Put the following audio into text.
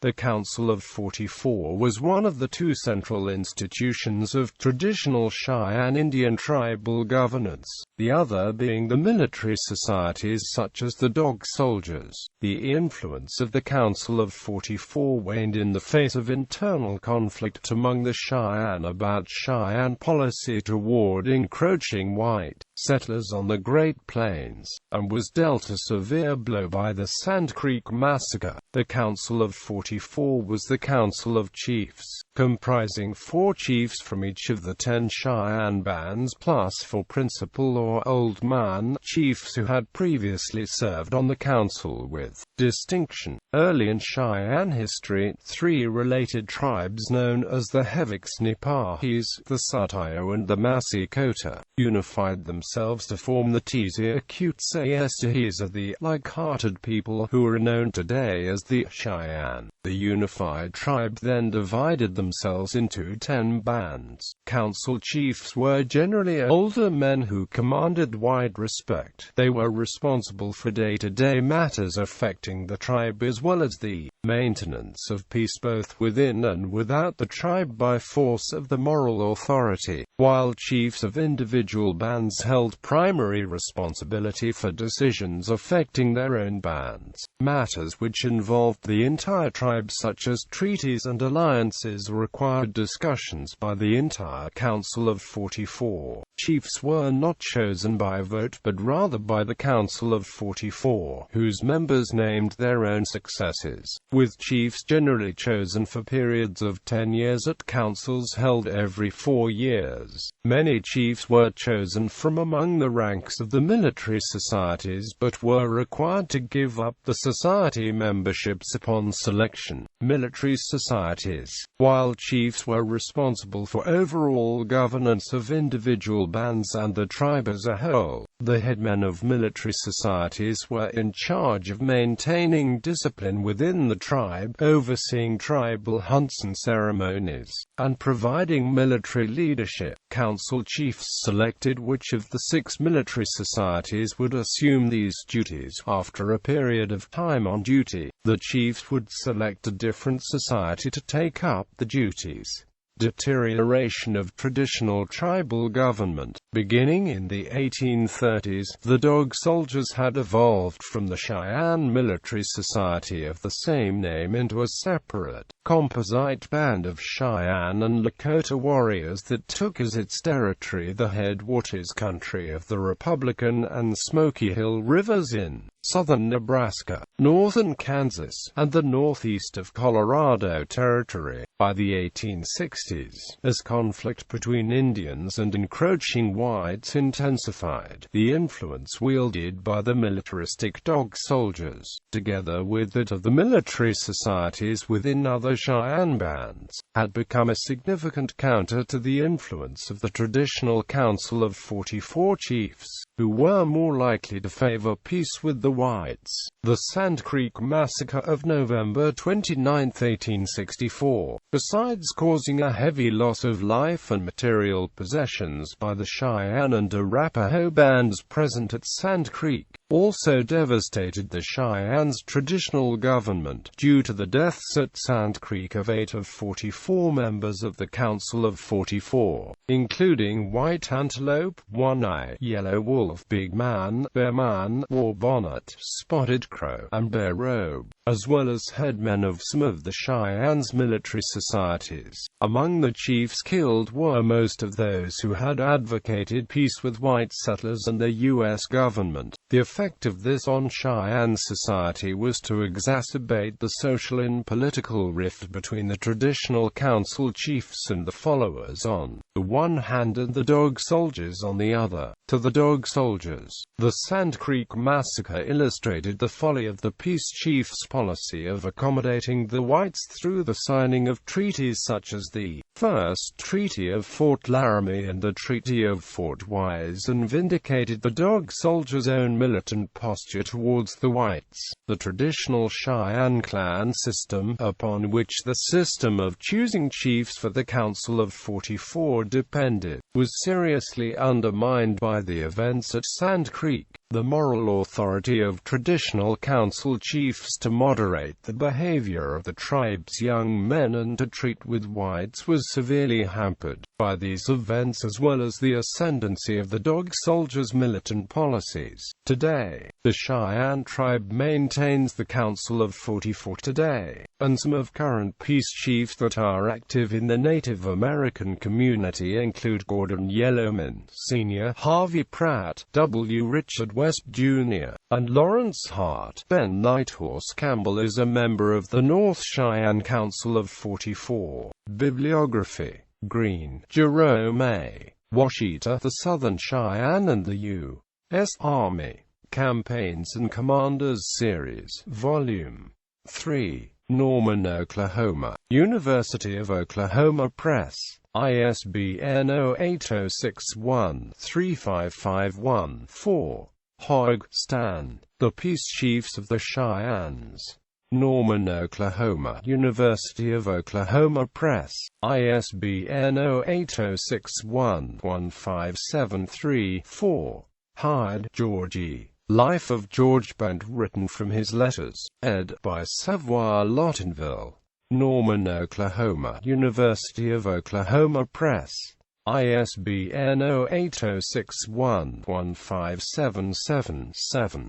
The Council of 44 was one of the two central institutions of traditional Cheyenne Indian tribal governance, the other being the military societies such as the Dog Soldiers. The influence of the Council of 44 waned in the face of internal conflict among the Cheyenne about Cheyenne policy toward encroaching white settlers on the Great Plains, and was dealt a severe blow by the Sand Creek Massacre. The Council of 44 was the council of chiefs, comprising 4 chiefs from each of the 10 Cheyenne bands plus 4 principal or old man chiefs who had previously served on the council with distinction. Early in Cheyenne history, 3 related tribes known as the Heviqs-nipahis, the Sutaio and the Masikota, unified themselves to form the Tsé-tsêhéstâhese, the like-hearted people who are known today as the Cheyenne. The unified tribe then divided themselves into 10 bands. Council chiefs were generally older men who commanded wide respect. They were responsible for day-to-day matters affecting the tribe as well as the maintenance of peace both within and without the tribe by force of the moral authority, while chiefs of individual bands held primary responsibility for decisions affecting their own bands. Matters which involved the entire tribe such as treaties and alliances required discussions by the entire Council of 44. Chiefs were not chosen by vote but rather by the Council of 44, whose members named their own successors, with chiefs generally chosen for periods of 10 years at councils held every 4 years. Many chiefs were chosen from among the ranks of the military societies but were required to give up the society memberships upon selection. Military societies. While chiefs were responsible for overall governance of individual bands and the tribe as a whole, the headmen of military societies were in charge of maintaining discipline within the tribe, overseeing tribal hunts and ceremonies, and providing military leadership. Council chiefs selected which of the 6 military societies would assume these duties. After a period of time on duty, the chiefs would select a different society to take up the duties. Deterioration of traditional tribal government. Beginning in the 1830s, the Dog Soldiers had evolved from the Cheyenne Military Society of the same name into a separate, composite band of Cheyenne and Lakota warriors that took as its territory the headwaters country of the Republican and Smoky Hill Rivers in southern Nebraska, northern Kansas, and the northeast of Colorado Territory. By the 1860s, as conflict between Indians and encroaching whites intensified, the influence wielded by the militaristic Dog Soldiers, together with that of the military societies within other Cheyenne bands, had become a significant counter to the influence of the traditional Council of 44 chiefs, who were more likely to favor peace with the whites. The Sand Creek Massacre of November 29, 1864, besides causing a heavy loss of life and material possessions by the Cheyenne and Arapaho bands present at Sand Creek, also devastated the Cheyenne's traditional government, due to the deaths at Sand Creek of 8 of 44 members of the Council of 44, including White Antelope, One Eye, Yellow Wolf, Big Man, Bear Man, War Bonnet, Spotted Crow, and Bear Robe, as well as headmen of some of the Cheyenne's military societies. Among the chiefs killed were most of those who had advocated peace with white settlers and the U.S. government. The effect of this on Cheyenne society was to exacerbate the social and political rift between the traditional council chiefs and the followers on the one hand and the Dog Soldiers on the other. To the Dog Soldiers, the Sand Creek Massacre illustrated the folly of the peace chiefs' policy of accommodating the whites through the signing of treaties such as the First Treaty of Fort Laramie and the Treaty of Fort Wise, and vindicated the Dog Soldiers' own militant posture towards the whites. The traditional Cheyenne clan system, upon which the system of choosing chiefs for the Council of 44 depended, was seriously undermined by the events at Sand Creek. The moral authority of traditional council chiefs to moderate the behavior of the tribe's young men and to treat with whites was severely hampered by these events, as well as the ascendancy of the Dog Soldiers' militant policies. Today, the Cheyenne tribe maintains the Council of 44 today, and some of current peace chiefs that are active in the Native American community include Gordon Yellowman Sr., Harvey Pratt, W. Richard West Jr., and Lawrence Hart. Ben Nighthorse Campbell is a member of the North Cheyenne Council of 44. Bibliography: Green, Jerome A. Washita, The Southern Cheyenne and the U.S. Army. Campaigns and Commanders Series, Volume 3. Norman, Oklahoma. University of Oklahoma Press. ISBN 08061-35514. Hogg, Stan. The Peace Chiefs of the Cheyennes. Norman, Oklahoma. University of Oklahoma Press. ISBN 08061-15734. Hyde, George E. Life of George Bent, written from his letters. Ed. by Savoir Lottinville. Norman, Oklahoma. University of Oklahoma Press. ISBN 08061-15777.